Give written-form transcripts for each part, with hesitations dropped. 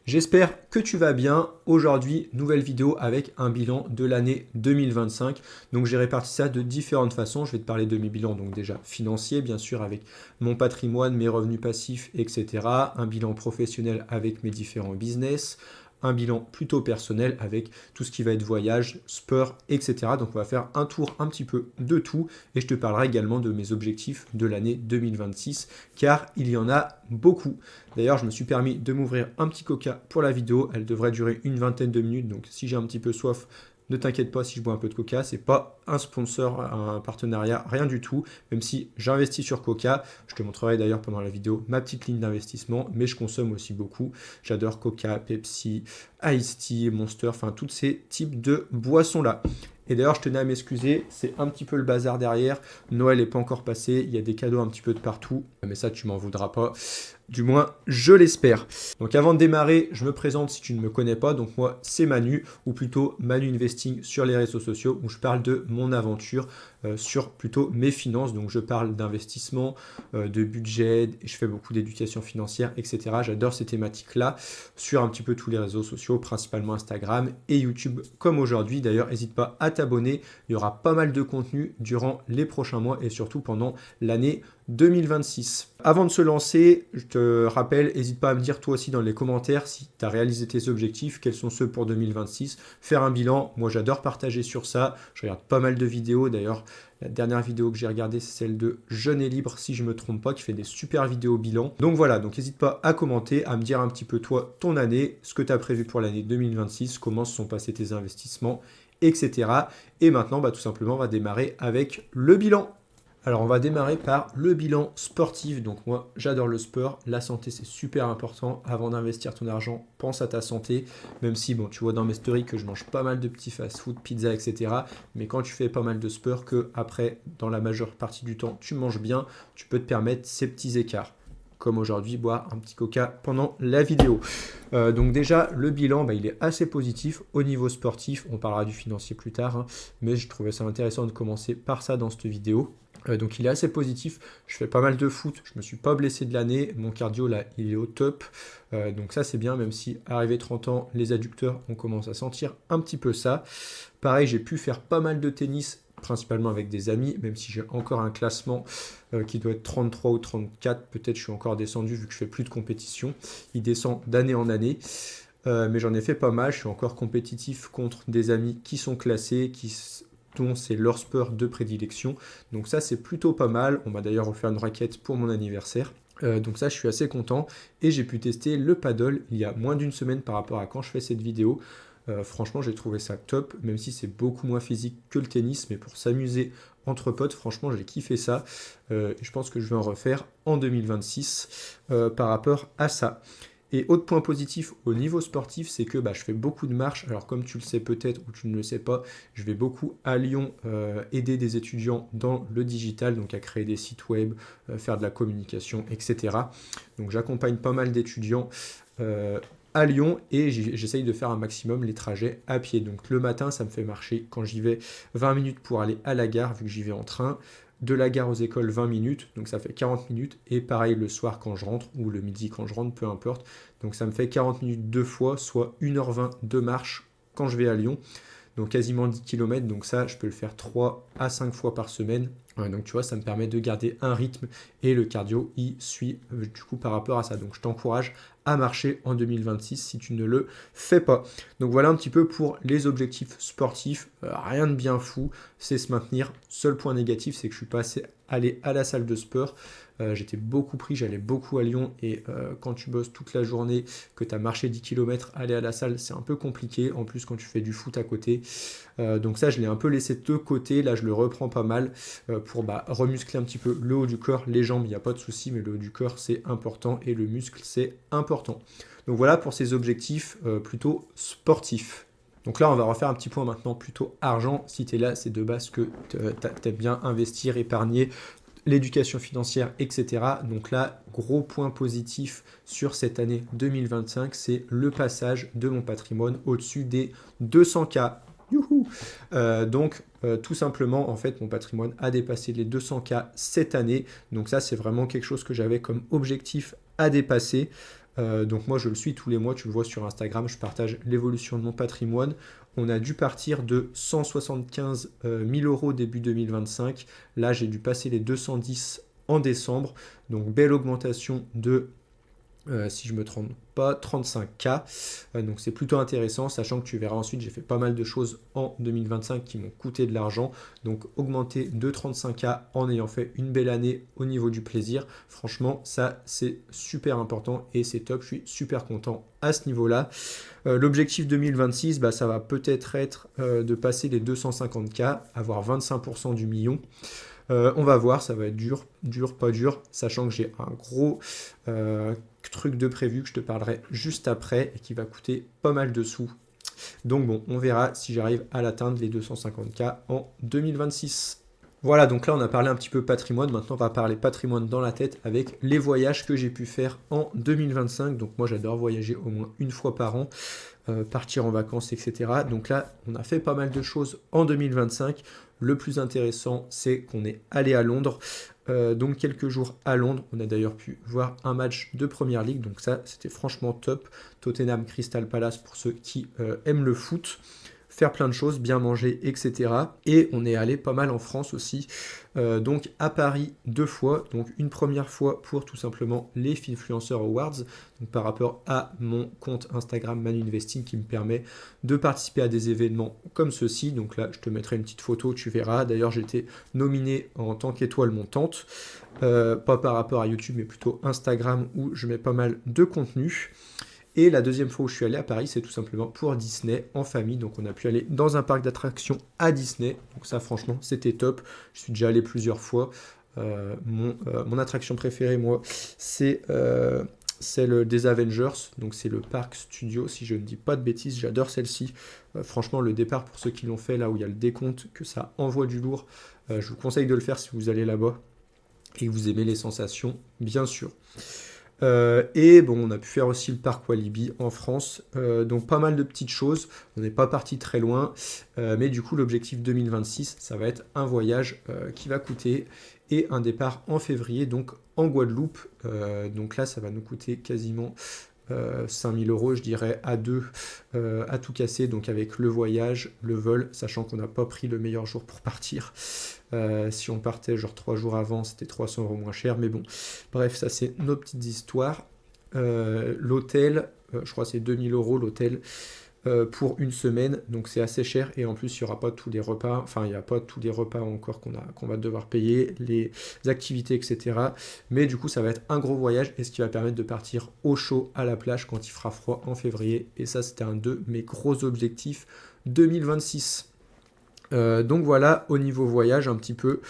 J'espère que tu vas bien. Aujourd'hui, nouvelle vidéo avec un bilan de l'année 2025. Donc j'ai réparti ça de différentes façons. Je vais te parler de mes bilans, donc déjà financiers, bien sûr, avec mon patrimoine, mes revenus passifs, etc. Un bilan professionnel avec mes différents business. Un bilan plutôt personnel avec tout ce qui va être voyage, sport, etc. Donc on va faire un tour un petit peu de tout et je te parlerai également de mes objectifs de l'année 2026 car il y en a beaucoup. D'ailleurs, je me suis permis de m'ouvrir un petit coca pour la vidéo. Elle devrait durer une vingtaine de minutes. Donc, si j'ai un petit peu soif, ne t'inquiète pas si je bois un peu de coca. C'est pas un sponsor, un partenariat, rien du tout. Même si j'investis sur coca. Je te montrerai d'ailleurs pendant la vidéo ma petite ligne d'investissement. Mais je consomme aussi beaucoup. J'adore Coca, Pepsi, Ice Tea, Monster. Enfin, tous ces types de boissons-là. Et d'ailleurs, je tenais à m'excuser, c'est un petit peu le bazar derrière. Noël n'est pas encore passé, il y a des cadeaux un petit peu de partout. Mais ça, tu m'en voudras pas. Du moins, je l'espère. Donc avant de démarrer, je me présente si tu ne me connais pas. Donc moi, c'est Manu, ou plutôt Manu Investing sur les réseaux sociaux, où je parle de mon aventure sur plutôt mes finances. Donc je parle d'investissement, de budget, et je fais beaucoup d'éducation financière, etc. J'adore ces thématiques-là sur un petit peu tous les réseaux sociaux, principalement Instagram et YouTube, comme aujourd'hui. D'ailleurs, n'hésite pas à t'abonner. Il y aura pas mal de contenu durant les prochains mois et surtout pendant l'année 2026. Avant de se lancer, je te rappelle, n'hésite pas à me dire toi aussi dans les commentaires si tu as réalisé tes objectifs, quels sont ceux pour 2026, faire un bilan. Moi, j'adore partager sur ça. Je regarde pas mal de vidéos. D'ailleurs, la dernière vidéo que j'ai regardée, c'est celle de Jeune et Libre, si je ne me trompe pas, qui fait des super vidéos bilan. Donc voilà, donc n'hésite pas à commenter, à me dire un petit peu toi, ton année, ce que tu as prévu pour l'année 2026, comment se sont passés tes investissements, etc. Et maintenant, tout simplement, on va démarrer avec le bilan. Alors on va démarrer par le bilan sportif. Donc moi j'adore le sport, la santé c'est super important. Avant d'investir ton argent, pense à ta santé. Même si bon tu vois dans mes stories que je mange pas mal de petits fast-food, pizza, etc. Mais quand tu fais pas mal de sport, que après dans la majeure partie du temps tu manges bien, tu peux te permettre ces petits écarts. Comme aujourd'hui, boire un petit coca pendant la vidéo. Donc déjà, le bilan, il est assez positif au niveau sportif. On parlera du financier plus tard, hein, mais je trouvais ça intéressant de commencer par ça dans cette vidéo. Donc il est assez positif. Je fais pas mal de foot. Je me suis pas blessé de l'année. Mon cardio, là, il est au top. Donc ça, c'est bien, même si arrivé 30 ans, les adducteurs, on commence à sentir un petit peu ça. Pareil, j'ai pu faire pas mal de tennis principalement avec des amis, même si j'ai encore un classement qui doit être 33 ou 34, peut-être je suis encore descendu vu que je fais plus de compétition. Il descend d'année en année, mais j'en ai fait pas mal. Je suis encore compétitif contre des amis qui sont classés, dont c'est leur sport de prédilection. Donc ça, c'est plutôt pas mal. On m'a d'ailleurs offert une raquette pour mon anniversaire. Donc ça, je suis assez content. Et j'ai pu tester le paddle il y a moins d'une semaine par rapport à quand je fais cette vidéo. Franchement, j'ai trouvé ça top, même si c'est beaucoup moins physique que le tennis, mais pour s'amuser entre potes, franchement, j'ai kiffé ça. Je pense que je vais en refaire en 2026 par rapport à ça. Et autre point positif au niveau sportif, c'est que je fais beaucoup de marches. Alors comme tu le sais peut-être ou tu ne le sais pas, je vais beaucoup à Lyon aider des étudiants dans le digital, donc à créer des sites web, faire de la communication, etc. Donc j'accompagne pas mal d'étudiants à Lyon et j'essaye de faire un maximum les trajets à pied. Donc le matin, ça me fait marcher quand j'y vais 20 minutes pour aller à la gare, vu que j'y vais en train. De la gare aux écoles 20 minutes, donc ça fait 40 minutes. Et pareil le soir quand je rentre, ou le midi quand je rentre, peu importe. Donc ça me fait 40 minutes deux fois, soit 1h20 de marche quand je vais à Lyon. Donc quasiment 10 km, donc ça je peux le faire 3 à 5 fois par semaine. Donc tu vois, ça me permet de garder un rythme et le cardio y suit du coup par rapport à ça. Donc je t'encourage à marcher en 2026 si tu ne le fais pas. Donc voilà un petit peu pour les objectifs sportifs. Rien de bien fou, c'est se maintenir. Seul point négatif, c'est que je suis pas assez allé à la salle de sport. J'étais beaucoup pris, j'allais beaucoup à Lyon et quand tu bosses toute la journée, que tu as marché 10 km, aller à la salle, c'est un peu compliqué. En plus, quand tu fais du foot à côté. Donc ça, je l'ai un peu laissé de côté. Là, je le reprends pas mal pour remuscler un petit peu le haut du corps. Les jambes, il n'y a pas de souci, mais le haut du corps, c'est important et le muscle, c'est important. Donc voilà pour ces objectifs plutôt sportifs. Donc là, on va refaire un petit point maintenant plutôt argent. Si tu es là, c'est de base que tu aimes bien investir, épargner, l'éducation financière, etc. Donc là, gros point positif sur cette année 2025, c'est le passage de mon patrimoine au-dessus des 200K. Youhou. Tout simplement, en fait, mon patrimoine a dépassé les 200K cette année. Donc ça, c'est vraiment quelque chose que j'avais comme objectif à dépasser. Donc moi je le suis tous les mois, tu le vois sur Instagram, je partage l'évolution de mon patrimoine. On a dû partir de 175 000 euros début 2025. Là j'ai dû passer les 210 en décembre. Donc belle augmentation de si je me trompe pas, 35K. Donc c'est plutôt intéressant, sachant que tu verras ensuite, j'ai fait pas mal de choses en 2025 qui m'ont coûté de l'argent. Donc augmenter de 35K en ayant fait une belle année au niveau du plaisir, franchement, ça c'est super important et c'est top. Je suis super content à ce niveau-là. L'objectif 2026, bah, ça va peut-être être de passer les 250K, avoir 25% du million. On va voir, ça va être dur, pas dur, sachant que j'ai un gros truc de prévu que je te parlerai juste après et qui va coûter pas mal de sous. Donc bon, on verra si j'arrive à l'atteindre les 250K en 2026. Voilà, donc là on a parlé un petit peu patrimoine, maintenant on va parler patrimoine dans la tête avec les voyages que j'ai pu faire en 2025. Donc moi j'adore voyager au moins une fois par an, partir en vacances, etc. Donc là on a fait pas mal de choses en 2025. Le plus intéressant c'est qu'on est allé à Londres. Donc quelques jours à Londres, on a d'ailleurs pu voir un match de Première Ligue, donc ça c'était franchement top. Tottenham Crystal Palace pour ceux qui aiment le foot. Faire plein de choses, bien manger, etc. Et on est allé pas mal en France aussi. Donc à Paris 2 fois. Donc une première fois pour tout simplement les Finfluencer Awards. Donc par rapport à mon compte Instagram Manu Investing qui me permet de participer à des événements comme ceci. Donc là je te mettrai une petite photo, tu verras. D'ailleurs j'étais nominé en tant qu'étoile montante. Pas par rapport à YouTube mais plutôt Instagram où je mets pas mal de contenu. Et la deuxième fois où je suis allé à Paris, c'est tout simplement pour Disney en famille. Donc on a pu aller dans un parc d'attractions à Disney. Donc ça franchement c'était top. Je suis déjà allé plusieurs fois. Mon attraction préférée moi c'est celle des Avengers. Donc c'est le parc studio si je ne dis pas de bêtises. J'adore celle-ci. Franchement le départ pour ceux qui l'ont fait là où il y a le décompte que ça envoie du lourd. Je vous conseille de le faire si vous allez là-bas et que vous aimez les sensations bien sûr. Et bon, on a pu faire aussi le parc Walibi en France, donc pas mal de petites choses. On n'est pas parti très loin, mais du coup, l'objectif 2026, ça va être un voyage qui va coûter et un départ en février, donc en Guadeloupe. Donc là, ça va nous coûter quasiment 5000 euros, je dirais, à deux, à tout casser, donc avec le voyage, le vol, sachant qu'on n'a pas pris le meilleur jour pour partir. Si on partait genre 3 jours avant, c'était 300 euros moins cher, mais bon, bref, ça c'est nos petites histoires. L'hôtel, je crois que c'est 2000 euros l'hôtel pour une semaine, donc c'est assez cher et en plus il n'y aura pas tous les repas, enfin il n'y a pas tous les repas encore qu'on va devoir payer, les activités, etc. Mais du coup ça va être un gros voyage et ce qui va permettre de partir au chaud à la plage quand il fera froid en février et ça c'était un de mes gros objectifs 2026. Donc voilà au niveau voyage un petit peu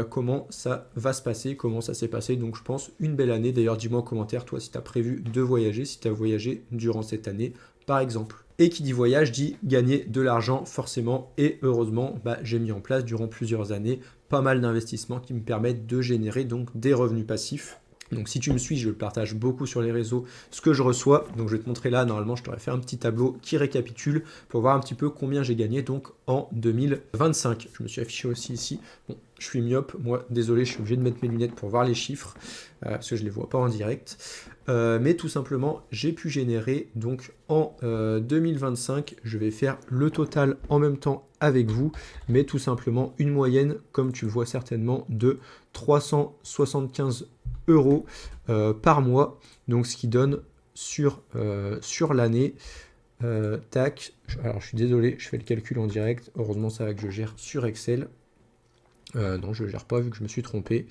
comment ça va se passer, comment ça s'est passé. Donc je pense une belle année. D'ailleurs dis-moi en commentaire toi si tu as prévu de voyager, si tu as voyagé durant cette année par exemple. Et qui dit voyage dit gagner de l'argent forcément et heureusement j'ai mis en place durant plusieurs années pas mal d'investissements qui me permettent de générer donc des revenus passifs. Donc si tu me suis, je le partage beaucoup sur les réseaux, ce que je reçois. Donc je vais te montrer là, normalement je t'aurais fait un petit tableau qui récapitule pour voir un petit peu combien j'ai gagné donc en 2025. Je me suis affiché aussi ici. Bon, je suis myope, moi désolé, je suis obligé de mettre mes lunettes pour voir les chiffres, parce que je ne les vois pas en direct. Mais tout simplement, j'ai pu générer donc en 2025, je vais faire le total en même temps avec vous, mais tout simplement une moyenne, comme tu le vois certainement, de 375 euros par mois, donc ce qui donne sur l'année, tac, alors je suis désolé, je fais le calcul en direct, heureusement ça va que je gère sur Excel, non je ne gère pas vu que je me suis trompé,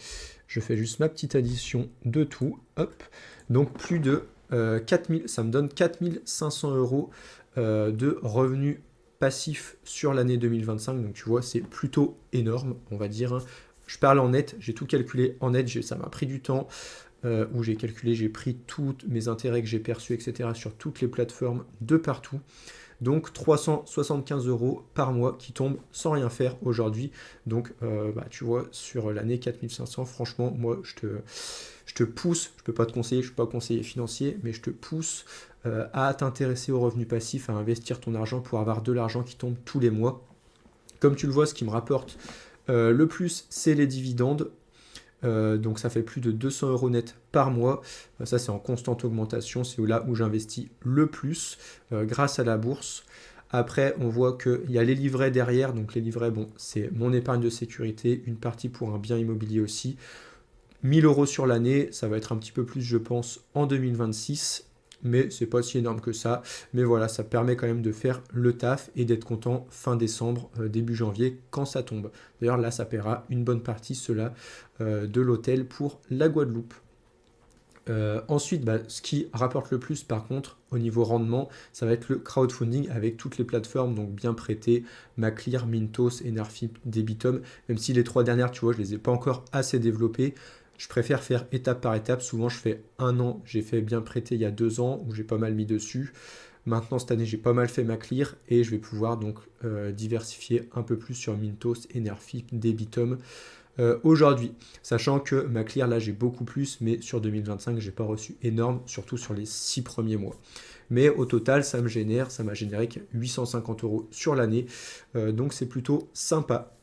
je fais juste ma petite addition de tout, hop, donc plus de 4000, ça me donne 4500 euros de revenus passifs sur l'année 2025, donc tu vois c'est plutôt énorme on va dire, hein. Je parle en net, j'ai tout calculé en net, ça m'a pris du temps, où j'ai calculé, j'ai pris tous mes intérêts que j'ai perçus, etc. sur toutes les plateformes de partout. Donc 375 euros par mois qui tombent sans rien faire aujourd'hui. Donc tu vois, sur l'année 4500, franchement, moi je te pousse, je ne peux pas te conseiller, je ne suis pas conseiller financier, mais je te pousse à t'intéresser aux revenus passifs, à investir ton argent pour avoir de l'argent qui tombe tous les mois. Comme tu le vois, ce qui me rapporte le plus, c'est les dividendes. Donc ça fait plus de 200 euros net par mois. Ça c'est en constante augmentation, c'est là où j'investis le plus grâce à la bourse. Après, on voit qu'il y a les livrets derrière. Donc les livrets, bon, c'est mon épargne de sécurité, une partie pour un bien immobilier aussi. 1000 euros sur l'année, ça va être un petit peu plus, je pense, en 2026. Mais c'est pas si énorme que ça. Mais voilà, ça permet quand même de faire le taf et d'être content fin décembre, début janvier, quand ça tombe. D'ailleurs, là, ça paiera une bonne partie, cela, de l'hôtel pour la Guadeloupe. Ensuite, ce qui rapporte le plus par contre au niveau rendement, ça va être le crowdfunding avec toutes les plateformes, donc bien prêtées, Maclear, Mintos, Enerfip, Debitum, même si les 3 dernières, tu vois, je les ai pas encore assez développées. Je préfère faire étape par étape. Souvent, je fais 1 an, j'ai fait bien prêter il y a 2 ans, où j'ai pas mal mis dessus. Maintenant, cette année, j'ai pas mal fait Maclear et je vais pouvoir donc diversifier un peu plus sur Mintos, Enerfip, Debitum. Aujourd'hui, sachant que Maclear, là j'ai beaucoup plus, mais sur 2025, j'ai pas reçu énorme, surtout sur les 6 premiers mois. Mais au total, ça m'a généré 850 euros sur l'année, donc c'est plutôt sympa.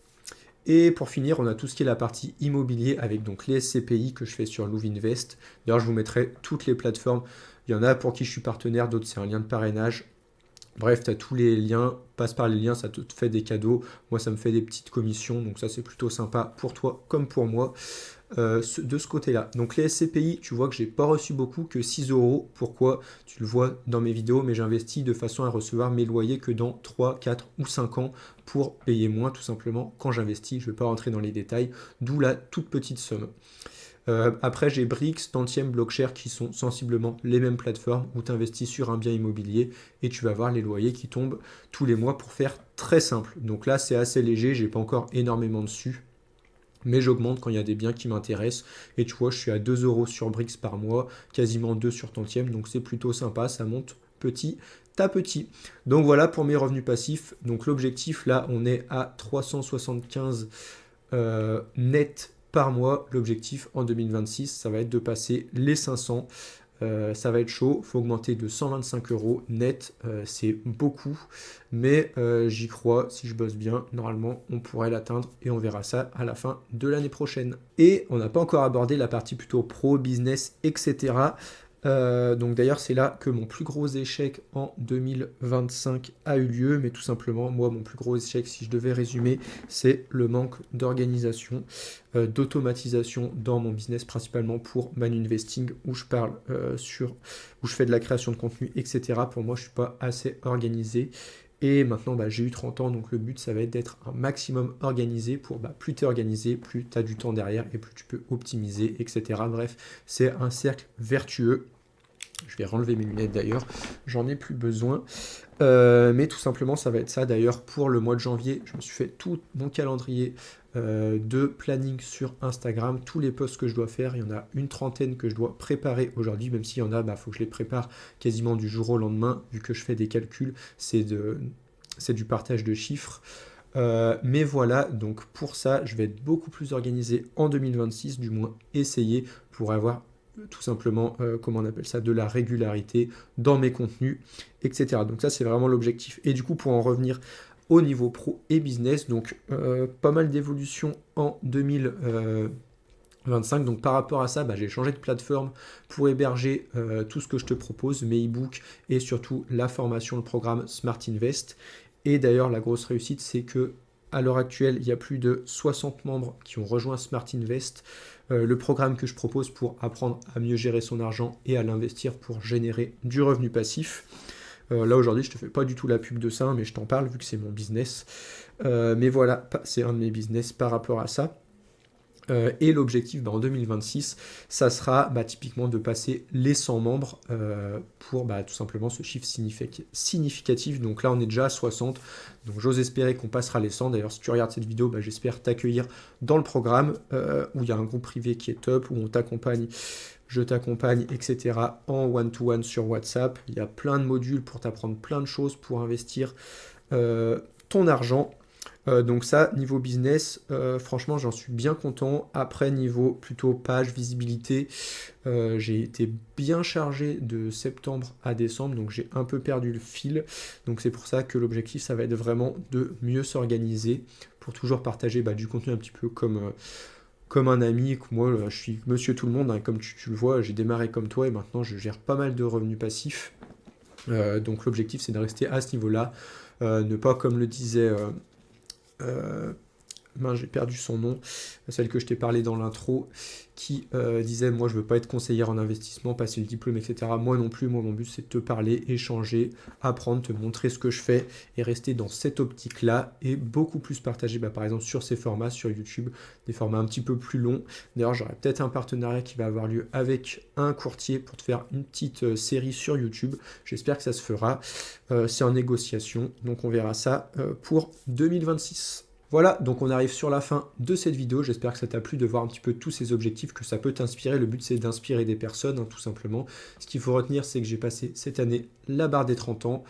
Et pour finir, on a tout ce qui est la partie immobilier avec donc les SCPI que je fais sur Louvinvest. D'ailleurs, je vous mettrai toutes les plateformes. Il y en a pour qui je suis partenaire, d'autres c'est un lien de parrainage. Bref, tu as tous les liens, passe par les liens, ça te fait des cadeaux. Moi, ça me fait des petites commissions, donc ça, c'est plutôt sympa pour toi comme pour moi de ce côté-là. Donc les SCPI, tu vois que j'ai pas reçu beaucoup, que 6 euros. Pourquoi? Tu le vois dans mes vidéos, mais j'investis de façon à recevoir mes loyers que dans 3, 4 ou 5 ans pour payer moins tout simplement quand j'investis. Je ne vais pas rentrer dans les détails, d'où la toute petite somme. Après, j'ai Brix, Tantième, Blockshare qui sont sensiblement les mêmes plateformes où tu investis sur un bien immobilier et tu vas voir les loyers qui tombent tous les mois pour faire très simple. Donc là, c'est assez léger, j'ai pas encore énormément dessus, mais j'augmente quand il y a des biens qui m'intéressent. Et tu vois, je suis à 2 euros sur Brix par mois, quasiment 2 sur Tantième, donc c'est plutôt sympa, ça monte petit à petit. Donc voilà pour mes revenus passifs. Donc l'objectif, là, on est à 375 net par mois. L'objectif en 2026, ça va être de passer les 500. Ça va être chaud, il faut augmenter de 125 euros net, c'est beaucoup, mais j'y crois, si je bosse bien, normalement on pourrait l'atteindre et on verra ça à la fin de l'année prochaine. Et on n'a pas encore abordé la partie plutôt pro, business, etc. Donc d'ailleurs c'est là que mon plus gros échec en 2025 a eu lieu, mais tout simplement moi mon plus gros échec si je devais résumer c'est le manque d'organisation, d'automatisation dans mon business principalement pour Maninvesting où je parle où je fais de la création de contenu etc. Pour moi je suis pas assez organisé. Et maintenant, j'ai eu 30 ans, donc le but, ça va être d'être un maximum organisé pour plus tu es organisé, plus tu as du temps derrière et plus tu peux optimiser, etc. Bref, c'est un cercle vertueux. Je vais renlever mes lunettes d'ailleurs, j'en ai plus besoin. Mais tout simplement, ça va être ça. D'ailleurs, pour le mois de janvier, je me suis fait tout mon calendrier de planning sur Instagram, tous les posts que je dois faire. Il y en a une trentaine que je dois préparer aujourd'hui, même s'il y en a, faut que je les prépare quasiment du jour au lendemain, vu que je fais des calculs. C'est du partage de chiffres. Mais voilà, donc pour ça, je vais être beaucoup plus organisé en 2026, du moins essayer pour avoir tout simplement, comment on appelle ça, de la régularité dans mes contenus, etc. Donc ça, c'est vraiment l'objectif. Et du coup, pour en revenir au niveau pro et business, donc pas mal d'évolution en 2025. Donc par rapport à ça, j'ai changé de plateforme pour héberger tout ce que je te propose, mes e-books et surtout la formation, le programme Smart Invest. Et d'ailleurs, la grosse réussite, c'est que à l'heure actuelle, il y a plus de 60 membres qui ont rejoint Smart Invest, le programme que je propose pour apprendre à mieux gérer son argent et à l'investir pour générer du revenu passif. Là aujourd'hui, je ne te fais pas du tout la pub de ça, mais je t'en parle vu que c'est mon business. Mais voilà, c'est un de mes business par rapport à ça. Et l'objectif en 2026, ça sera typiquement de passer les 100 membres pour tout simplement ce chiffre significatif. Donc là, on est déjà à 60. Donc j'ose espérer qu'on passera les 100. D'ailleurs, si tu regardes cette vidéo, j'espère t'accueillir dans le programme où il y a un groupe privé qui est top, où on t'accompagne, je t'accompagne, etc. en one-to-one sur WhatsApp. Il y a plein de modules pour t'apprendre plein de choses pour investir ton argent. Donc ça, niveau business, franchement, j'en suis bien content. Après, niveau plutôt page, visibilité, j'ai été bien chargé de septembre à décembre, donc j'ai un peu perdu le fil. Donc c'est pour ça que l'objectif, ça va être vraiment de mieux s'organiser pour toujours partager du contenu un petit peu comme un ami, que moi je suis monsieur tout le monde, hein, comme tu le vois, j'ai démarré comme toi et maintenant je gère pas mal de revenus passifs. Donc l'objectif c'est de rester à ce niveau-là, ne pas comme le disait... euh, mince, j'ai perdu son nom, celle que je t'ai parlé dans l'intro, qui disait moi je veux pas être conseillère en investissement, passer le diplôme, etc. Moi non plus, moi mon but c'est de te parler, échanger, apprendre, te montrer ce que je fais et rester dans cette optique-là et beaucoup plus partager par exemple sur ces formats, sur YouTube, des formats un petit peu plus longs. D'ailleurs j'aurai peut-être un partenariat qui va avoir lieu avec un courtier pour te faire une petite série sur YouTube. J'espère que ça se fera. C'est en négociation, donc on verra ça pour 2026. Voilà, donc on arrive sur la fin de cette vidéo. J'espère que ça t'a plu de voir un petit peu tous ces objectifs, que ça peut t'inspirer. Le but, c'est d'inspirer des personnes, hein, tout simplement. Ce qu'il faut retenir, c'est que j'ai passé cette année la barre des 30 ans,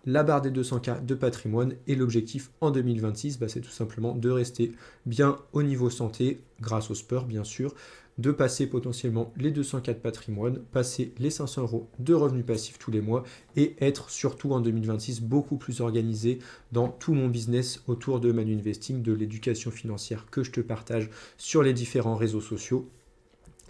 la barre des 200K de patrimoine, et l'objectif en 2026, c'est tout simplement de rester bien au niveau santé, grâce au sport, bien sûr, de passer potentiellement les 200K de patrimoine, passer les 500 euros de revenus passifs tous les mois et être surtout en 2026 beaucoup plus organisé dans tout mon business autour de Manu Investing, de l'éducation financière que je te partage sur les différents réseaux sociaux.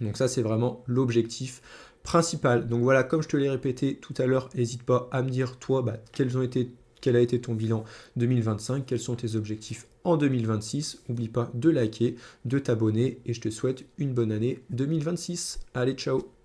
Donc ça, c'est vraiment l'objectif principal. Donc voilà, comme je te l'ai répété tout à l'heure, n'hésite pas à me dire, toi, quel a été ton bilan 2025, quels sont tes objectifs en 2026. N'oublie pas de liker, de t'abonner et je te souhaite une bonne année 2026. Allez, ciao!